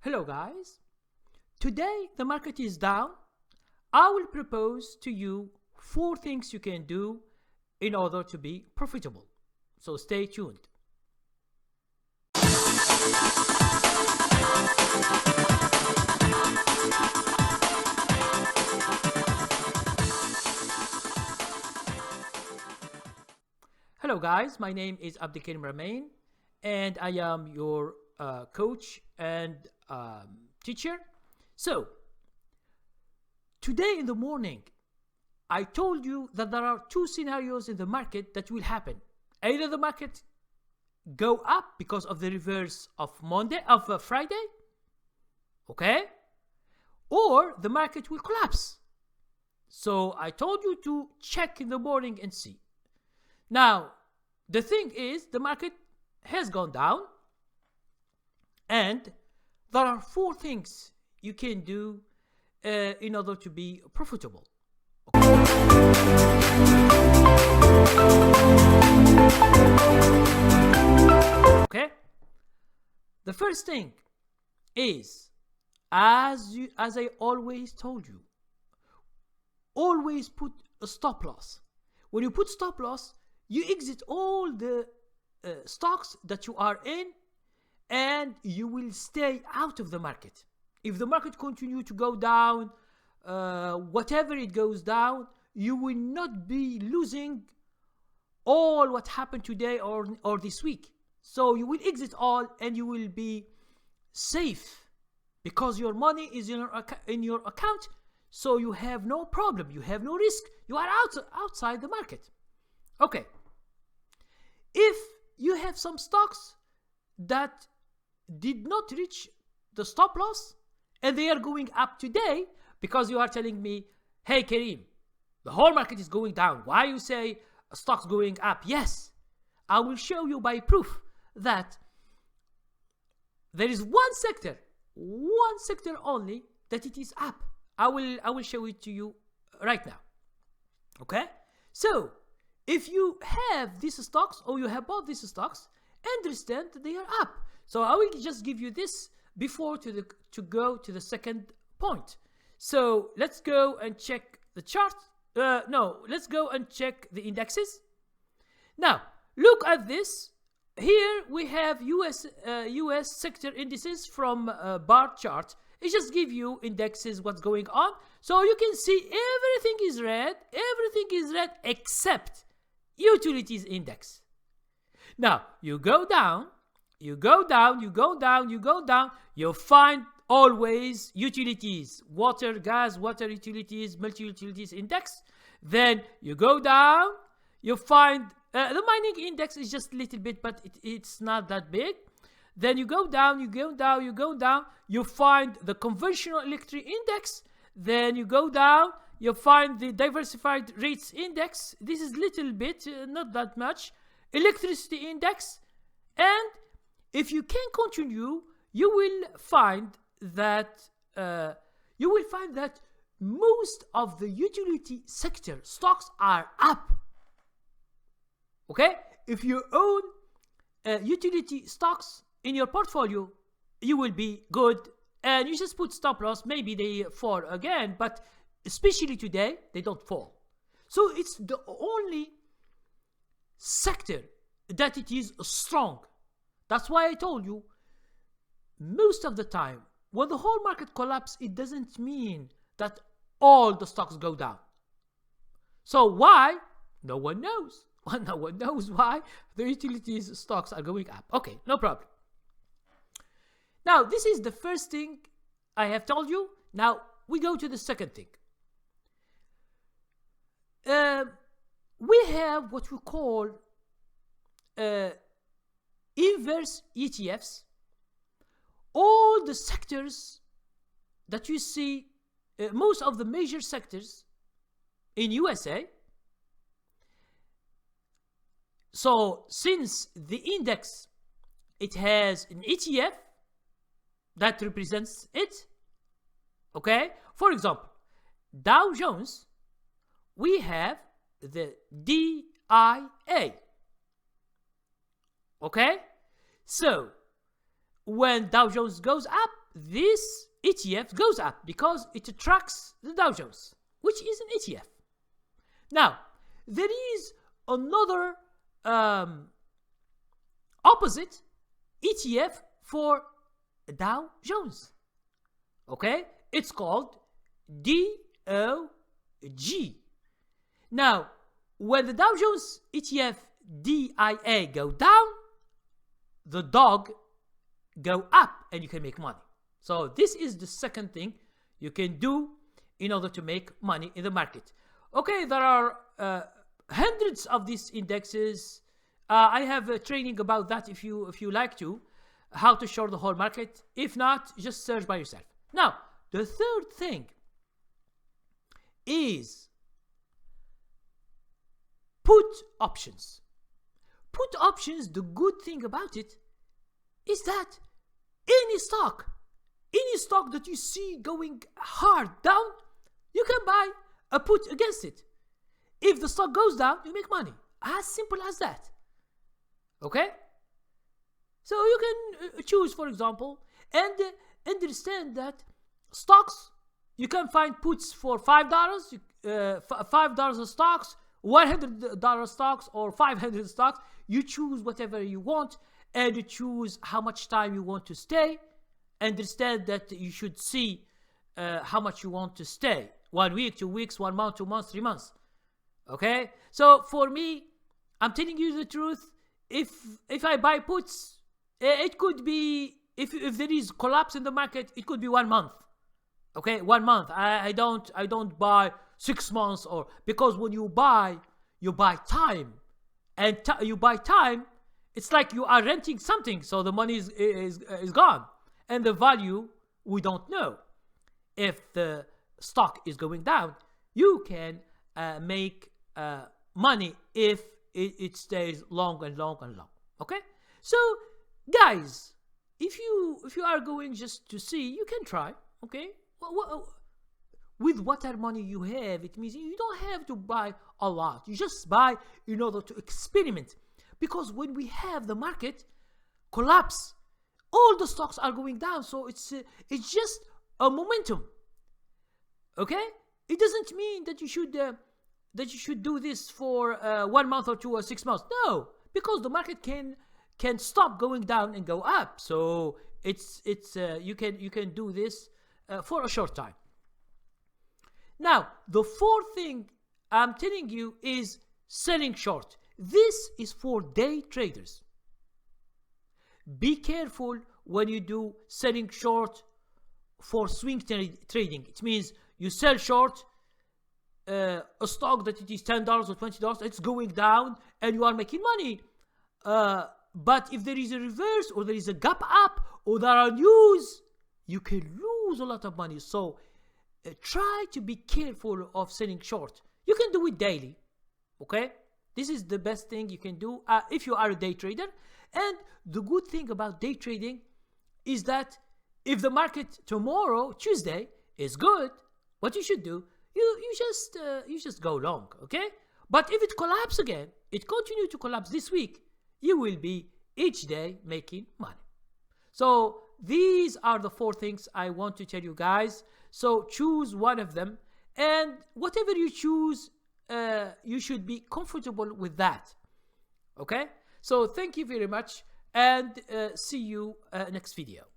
Hello guys, today the market is down. I will propose to you 4 things you can do in order to be profitable. So stay tuned. Hello guys, my name is Abdelkarim Ramain and I am your coach and teacher. So today in the morning I told you that there are 2 scenarios in the market that will happen. Either the market go up because of the reverse of Friday, okay, or the market will collapse. So I told you to check in the morning and see. Now the thing is, the market has gone down and there are 4 things you can do in order to be profitable. Okay? The first thing is, as I always told you, always put a stop loss. When you put stop loss, you exit all the stocks that you are in and you will stay out of the market. If the market continue to go down, whatever it goes down, you will not be losing all what happened today or this week. So you will exit all and you will be safe because your money is in your account. So you have no problem, you have no risk, you are outside the market. Okay. If you have some stocks that did not reach the stop loss and they are going up today, because you are telling me, hey Karim, the whole market is going down, why you say stocks going up? Yes, I will show you by proof that there is one sector only that it is up. I will show it to you right now. Okay, so if you have these stocks or you have bought these stocks, understand that they are up. So I will just give you this before to go to the second point. So let's go and check the chart. Let's go and check the indexes. Now look at this. Here we have US sector indices from bar chart. It just gives you indexes, what's going on. So you can see everything is red except utilities index. Now you go down, you find always utilities, water, gas, water utilities, multi-utilities index. Then you go down, you find the mining index is just a little bit, but it's not that big. Then you go down, you find the conventional electric index. Then you go down, you find the diversified rates index. This is little bit, not that much. Electricity index. And if you can continue, you will find that most of the utility sector stocks are up. Okay? If you own utility stocks in your portfolio, you will be good, and you just put stop loss. Maybe they fall again, but especially today they don't fall. So it's the only sector that it is strong. That's why I told you, most of the time when the whole market collapses, it doesn't mean that all the stocks go down. So why? No one knows. No one knows why the utilities stocks are going up. Okay, no problem. Now, this is the first thing I have told you. Now, we go to the second thing. We have what we call inverse ETFs. All the sectors that you see, most of the major sectors in USA. So, since the index, it has an ETF that represents it. Okay, for example, Dow Jones, we have the DIA. Okay, so when Dow Jones goes up, this ETF goes up because it tracks the Dow Jones, which is an ETF. Now, there is another opposite ETF for Dow Jones. Okay? It's called DOG. Now, when the Dow Jones ETF DIA go down, the dog go up and you can make money. So this is the second thing you can do in order to make money in the market. Okay, there are hundreds of these indexes. I have a training about that if you like to, how to short the whole market. If not, just search by yourself. Now, the third thing is put options. Put options, the good thing about it is that any stock that you see going hard down, you can buy a put against it. If the stock goes down, you make money. As simple as that. Okay? So you can choose, for example, and understand that stocks, you can find puts for $5, $5 stocks, $100 stocks, or 500 stocks. You choose whatever you want, and you choose how much time you want to stay. Understand that you should see how much you want to stay. 1 week, 2 weeks, 1 month, 2 months, 3 months. Okay? So for me, I'm telling you the truth. If I buy puts, it could be, if there is collapse in the market, it could be 1 month. Okay? 1 month. I don't buy 6 months, or because when you buy time. And you buy time, it's like you are renting something, so the money is gone. And the value, we don't know. If the stock is going down, you can make money if it stays long and long and long. Okay? So, guys, if you are going just to see, you can try. Okay? With whatever money you have, it means you don't have to buy a lot. You just buy in order to experiment. Because when we have the market collapse, all the stocks are going down. So it's just a momentum. Okay? It doesn't mean that you should do this for 1 month or 2 or 6 months. No, because the market can stop going down and go up. So you can do this for a short time. Now, the fourth thing I'm telling you is selling short. This is for day traders. Be careful when you do selling short for swing trading. It means you sell short a stock that it is $10 or $20, it's going down and you are making money. But if there is a reverse, or there is a gap up, or there are news, you can lose a lot of money. So try to be careful of selling short. You can do it daily. Okay? This is the best thing you can do if you are a day trader. And the good thing about day trading is that if the market tomorrow, Tuesday, is good, what you should do, you just go long, okay? But if it collapses again, it continues to collapse this week, you will be each day making money. So these are the 4 things I want to tell you guys. So choose one of them, and whatever you choose, you should be comfortable with that. Okay? So thank you very much, and see you next video.